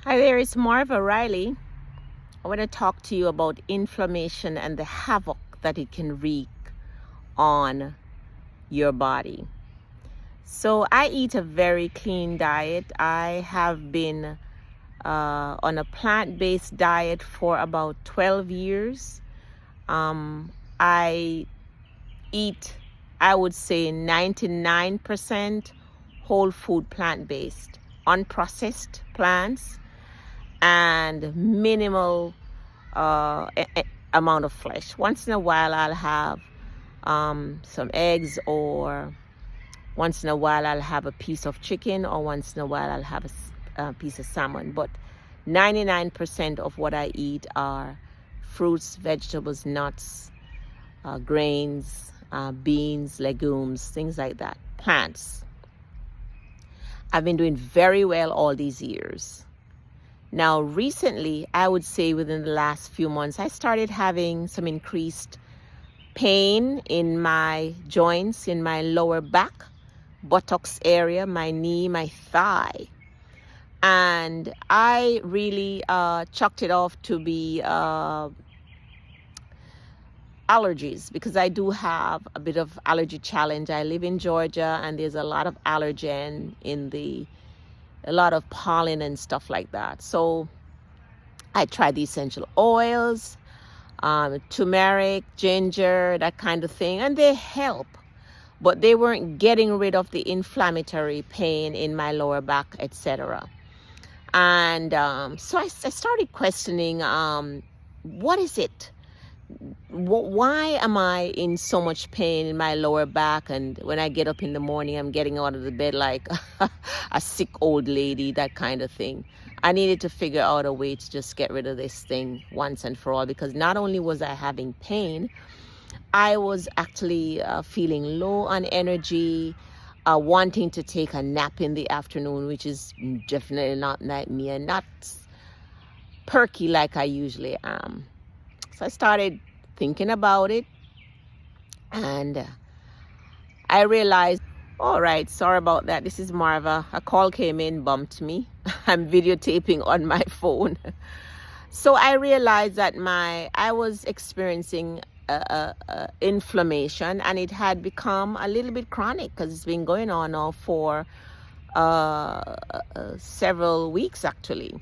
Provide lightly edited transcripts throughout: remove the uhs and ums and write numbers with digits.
Hi there, it's Marva Riley. I want to talk to you about inflammation and the havoc that it can wreak on your body. So I eat a very clean diet. I have been on a plant-based diet for about 12 years. I eat, I would say 99% whole food plant-based, unprocessed plants, and minimal amount of flesh. Once in a while I'll have some eggs, or once in a while I'll have a piece of chicken, or once in a while I'll have a piece of salmon. But 99% of what I eat are fruits, vegetables, nuts, grains, beans, legumes, things like that, plants. I've been doing very well all these years. Now, recently, I would say within the last few months, I started having some increased pain in my joints, in my lower back, buttocks area, my knee, my thigh. And I really chalked it off to be allergies, because I do have a bit of allergy challenge. I live in Georgia, and there's a lot of allergen in a lot of pollen and stuff like that. So I tried the essential oils, turmeric, ginger, that kind of thing, and they help, but they weren't getting rid of the inflammatory pain in my lower back, etc. And so I started questioning, what is it? Why am I in so much pain in my lower back? And when I get up in the morning, I'm getting out of the bed like a sick old lady, that kind of thing. I needed to figure out a way to just get rid of this thing once and for all, because not only was I having pain, I was actually feeling low on energy, wanting to take a nap in the afternoon, which is definitely not me, and not perky like I usually am. So I started thinking about it, and I realized, all right, sorry about that. This is Marva. A call came in, bumped me. I'm videotaping on my phone. So I realized that I was experiencing inflammation, and it had become a little bit chronic, because it's been going on now for several weeks actually.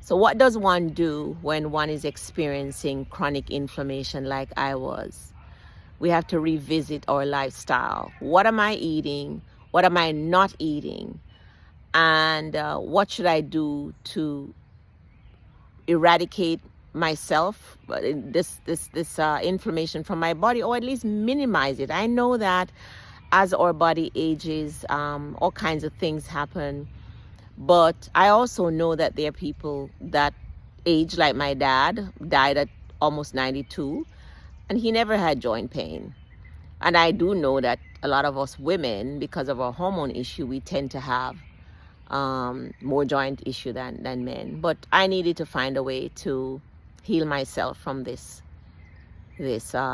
So what does one do when one is experiencing chronic inflammation like I was? We have to revisit our lifestyle. What am I eating? What am I not eating? And what should I do to eradicate myself, this inflammation from my body, or at least minimize it? I know that as our body ages, all kinds of things happen. But I also know that there are people that age like my dad, died at almost 92, and he never had joint pain. And I do know that a lot of us women, because of our hormone issue, we tend to have more joint issue than men. But I needed to find a way to heal myself from this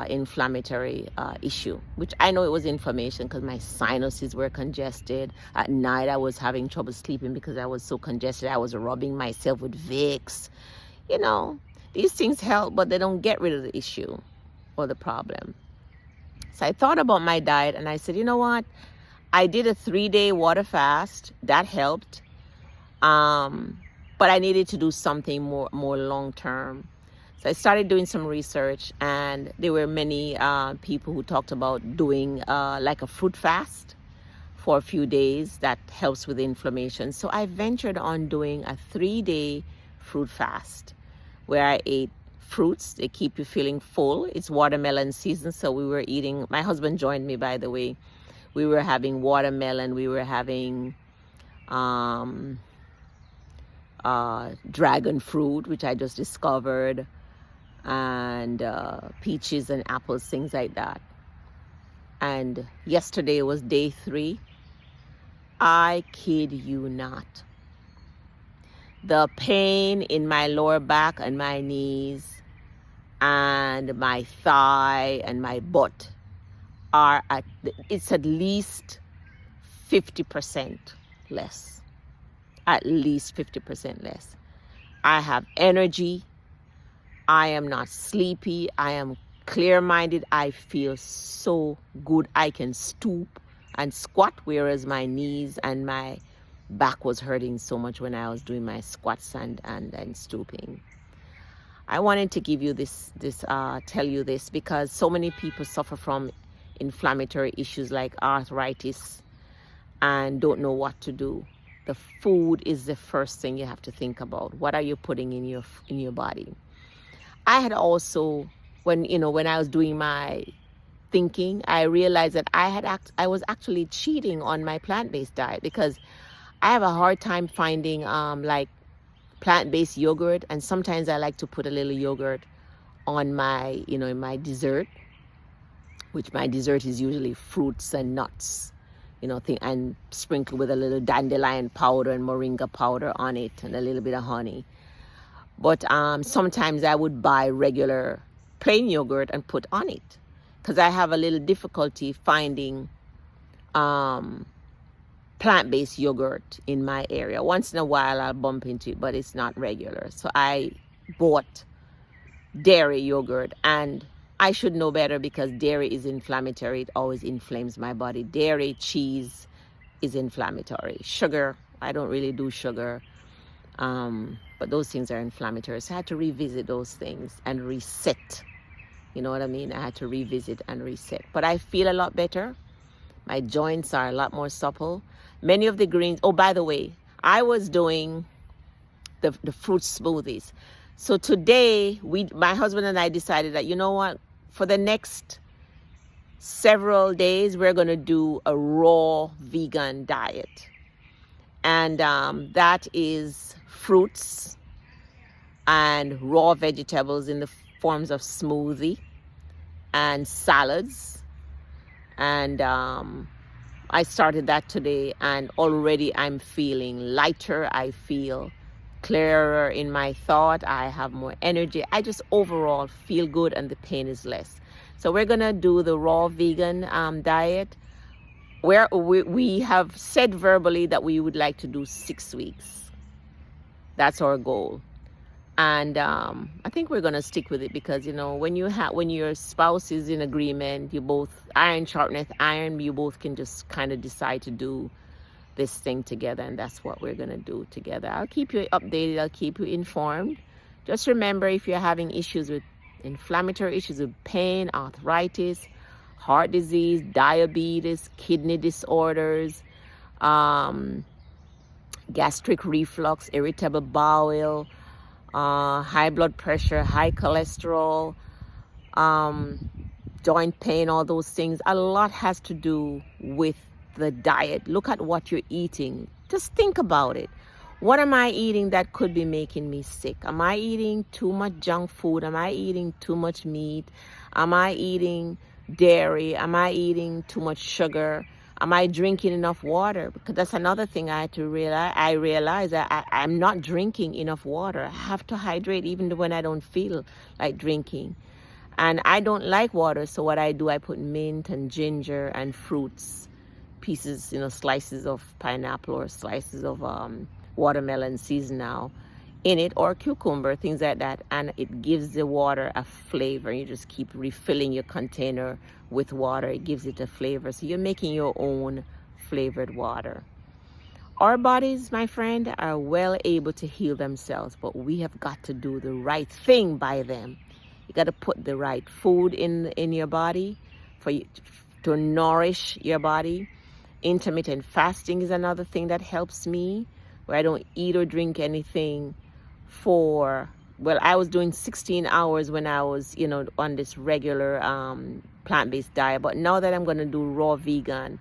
inflammatory issue, which I know it was inflammation because my sinuses were congested. At night I was having trouble sleeping because I was so congested. I was rubbing myself with Vicks. You know, these things help, but they don't get rid of the issue or the problem. So I thought about my diet, and I said, you know what? I did a 3-day water fast. That helped. But I needed to do something more long term. So I started doing some research, and there were many people who talked about doing like a fruit fast for a few days that helps with inflammation. So I ventured on doing a 3-day fruit fast where I ate fruits. They keep you feeling full. It's watermelon season, so we were eating. My husband joined me, by the way. We were having watermelon. We were having dragon fruit, which I just discovered, and peaches and apples, things like that. And yesterday was day 3. I kid you not. The pain in my lower back and my knees and my thigh and my butt it's at least 50% less. at least 50% less. I have energy. I am not sleepy. I am clear-minded. I feel so good. I can stoop and squat, whereas my knees and my back was hurting so much when I was doing my squats and stooping. I wanted to give you tell you this because so many people suffer from inflammatory issues like arthritis and don't know what to do. The food is the first thing you have to think about. What are you putting in your body? I had also, when I was doing my thinking, I realized that I was actually cheating on my plant-based diet because I have a hard time finding like plant-based yogurt, and sometimes I like to put a little yogurt on my in my dessert, which my dessert is usually fruits and nuts, and sprinkle with a little dandelion powder and moringa powder on it and a little bit of honey. But sometimes I would buy regular plain yogurt and put on it because I have a little difficulty finding plant-based yogurt in my area. Once in a while I'll bump into it, but it's not regular. So I bought dairy yogurt, and I should know better because dairy is inflammatory. It always inflames my body. Dairy, cheese is inflammatory. Sugar, I don't really do sugar. But those things are inflammatory. So I had to revisit those things and reset. You know what I mean? I had to revisit and reset. But I feel a lot better. My joints are a lot more supple. Many of the greens, oh, by the way, I was doing the fruit smoothies. So today, my husband and I decided that, you know what, for the next several days, we're going to do a raw vegan diet. And that is fruits and raw vegetables in the forms of smoothie and salads. And I started that today, and already I'm feeling lighter. I feel clearer in my thought. I have more energy. I just overall feel good, and the pain is less. So we're going to do the raw vegan diet, where we have said verbally that we would like to do 6 weeks. That's our goal. And I think we're going to stick with it because, when your spouse is in agreement, you both, iron sharpeneth iron, you both can just kind of decide to do this thing together, and that's what we're going to do together. I'll keep you updated. I'll keep you informed. Just remember, if you're having issues with inflammatory issues with pain, arthritis, heart disease, diabetes, kidney disorders, gastric reflux, irritable bowel, high blood pressure, high cholesterol, joint pain, all those things, a lot has to do with the diet. Look at what you're eating. Just think about it. What am I eating that could be making me sick? Am I eating too much junk food? Am I eating too much meat? Am I eating dairy? Am I eating too much sugar? Am I drinking enough water? Because that's another thing I had to realize. I realized that I'm not drinking enough water. I have to hydrate even when I don't feel like drinking. And I don't like water, so what I do, I put mint and ginger and fruits, pieces, slices of pineapple or slices of watermelon seasoned now in it, or cucumber, things like that, and it gives the water a flavor. You just keep refilling your container with water. It gives it a flavor. So you're making your own flavored water. Our bodies, my friend, are well able to heal themselves, but we have got to do the right thing by them. You got to put the right food in your body for you to nourish your body. Intermittent fasting is another thing that helps me, where I don't eat or drink anything I was doing 16 hours when I was, on this regular plant-based diet. But now that I'm going to do raw vegan,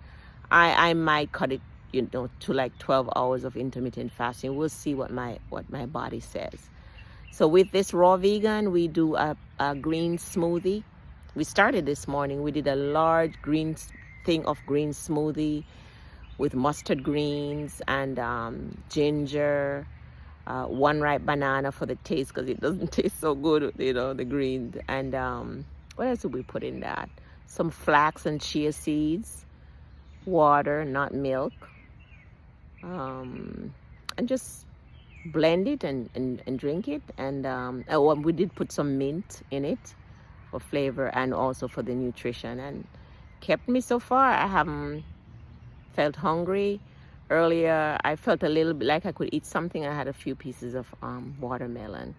I might cut it, to like 12 hours of intermittent fasting. We'll see what my body says. So with this raw vegan, we do a green smoothie. We started this morning. We did a large green smoothie with mustard greens and ginger, one ripe banana for the taste because it doesn't taste so good, the greens. And what else did we put in that? Some flax and chia seeds, water, not milk. and just blend it and drink it. And we did put some mint in it for flavor and also for the nutrition, and kept me so far. I haven't felt hungry. Earlier I felt a little bit like I could eat something. I had a few pieces of watermelon,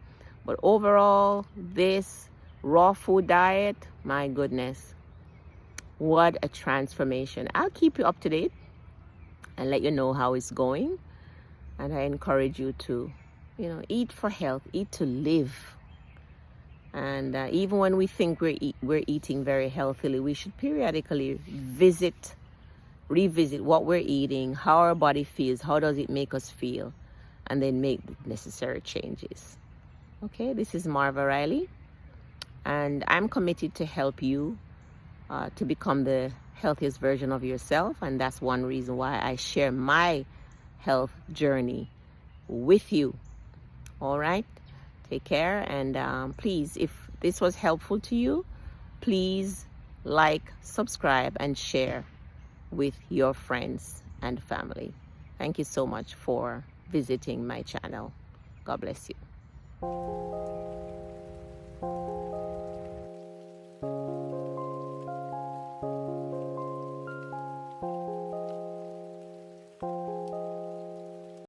but overall this raw food diet, my goodness, what a transformation. I'll keep you up to date and let you know how it's going. And I encourage you to, eat for health, eat to live. And even when we think we're eating very healthily, we should periodically revisit what we're eating, how our body feels, how does it make us feel, and then make the necessary changes. Okay, this is Marva Riley, and I'm committed to help you to become the healthiest version of yourself. And that's one reason why I share my health journey with you. All right, take care, and please, if this was helpful to you, please like, subscribe, and share with your friends and family. Thank you so much for visiting my channel. God bless you.